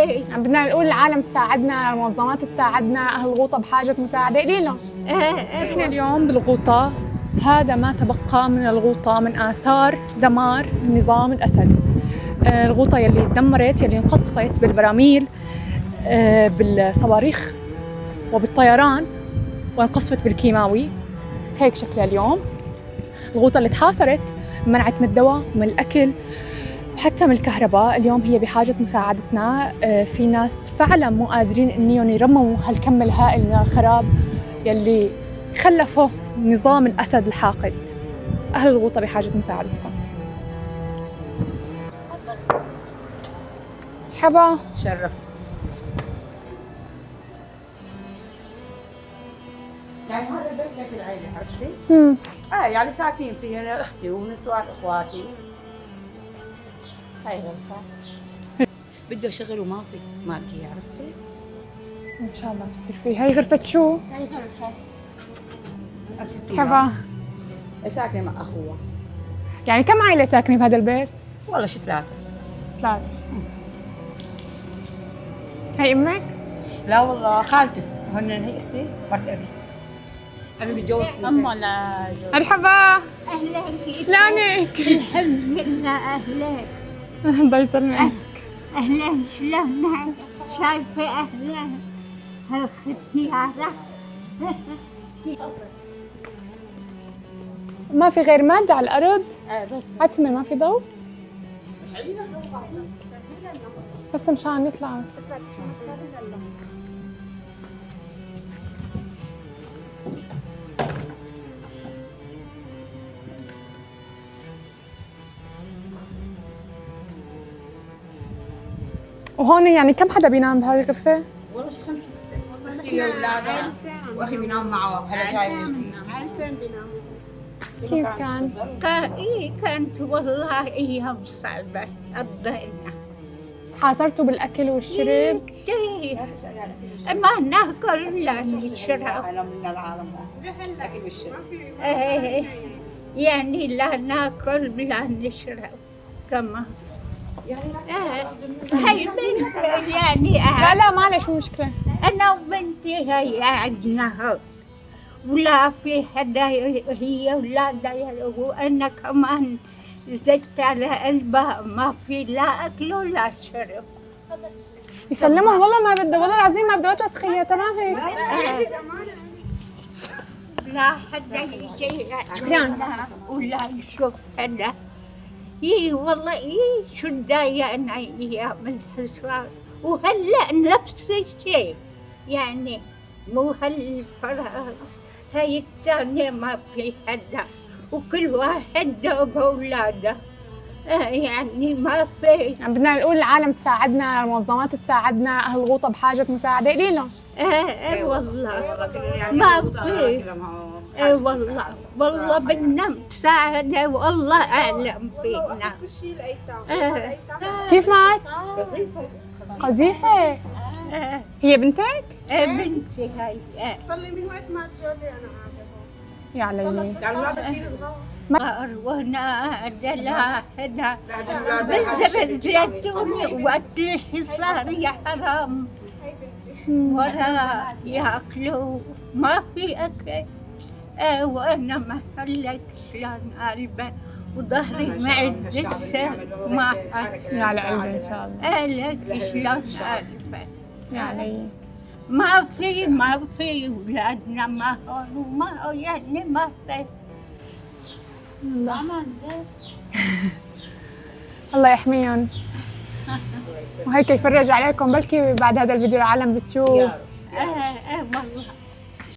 في. بدنا نقول العالم تساعدنا، المنظمات تساعدنا، أهل الغوطة بحاجة مساعدة إلينا. إحنا اليوم بالغوطة، هذا ما تبقى من الغوطة من آثار دمار نظام الأسد. الغوطة يلي تدمرت، يلي انقصفت بالبراميل، بالصواريخ وبالطيران، وانقصفت بالكيماوي. هيك شكلها اليوم. الغوطة اللي تحاصرت منعت من الدواء، من الأكل، وحتى من الكهرباء. اليوم هي بحاجة مساعدتنا. في ناس فعلا مو قادرين انهم يرمموا هالكم الهائل من الخراب يلي خلفه نظام الأسد الحاقد. أهل الغوطة بحاجة مساعدتكم. مرحبا. شرفت. يعني هذا البيت بيت العيلة، عرفتي؟ يعني ساكنين فيه انا اختي ونسوان اخواتي. هاي غرفة بده شغل وما في مالتي، عرفتي؟ إن شاء الله بصير فيه. هاي غرفة شو؟ هاي غرفة. مرحبا. ساكنة مع اخوها. يعني كم عائلة ساكنة بهذا البيت؟ والله شي ثلاثة. ثلاثة. هاي أمك؟ لا والله خالتي، هي اختي مرت ابي. انا متجوز أم ولا جوز؟ مرحبا. أهلين. شلونك؟ الحمد لله. أهلين. الله يسلمك. أهلين، شلونك؟ شايفة أهلين؟ اختيارة. ما في غير مادة على الأرض؟ بس عتمة، ما في ضوء؟ بس مشان نطلع. وهون يعني كم حدا بينام بهاي الغرفة؟ والله شي 5 6 اختي واولادها واخي بينام معه. هلا جاي عيلتين بيناموا. كيف كان؟ كانت والله أيام صعبة قضينا. حاصرتوا بالأكل والشرب؟ كثير. ما ناكل ولا نشرب. انا من العالم الاكل والشرب. يعني لا ناكل ولا نشرب كمان. هاي بنتي يعني لا معلش، مو مشكلة. أنا وبنتي هي قعدنا ولا في حدا، هي أولادها وأنا كمان زدت على قلبها، ما في لا أكل ولا شرب. يسلمهم والله ما بده، والله العظيم ما بده توسخية. تمام هيك. لا حدا يجي شكراً. ولا يشوف حدا. والله شو ضايقنا أيام الحصار. وهلأ نفس الشيء، يعني مو هالفراغ. هاي الثانية ما في حدا وكل واحد بأولاده. يعني ما في. يعني بدنا نقول العالم تساعدنا، المنظمات تساعدنا، أهل الغوطة بحاجة مساعدة إلينا. والله ما في. والله بدنا مساعدة، والله أعلم فينا. نفس الشيء الأيتام. كيف مات؟ قذيفة. قذيفة. هي بنتك؟ بنتي هاي. صار لي من وقت مات جوزي أنا قاعدة هون. يا علي. يعني أولادها كثير صغار. ونادى لا حدا بذر الزيتون وقت الحصار يا حرام. ولا ياكلوا، ما في اكل. وانا محلك شلون قلبي وظهري معدسه ما حس. يا على قلبي إن شاء الله. لك شلون قلبي. يا علي. ما في اولادنا ما هون وما يعني ما في. الله يحميهم وهيك يفرج عليكم. بلكي بعد هذا الفيديو العالم بتشوف. والله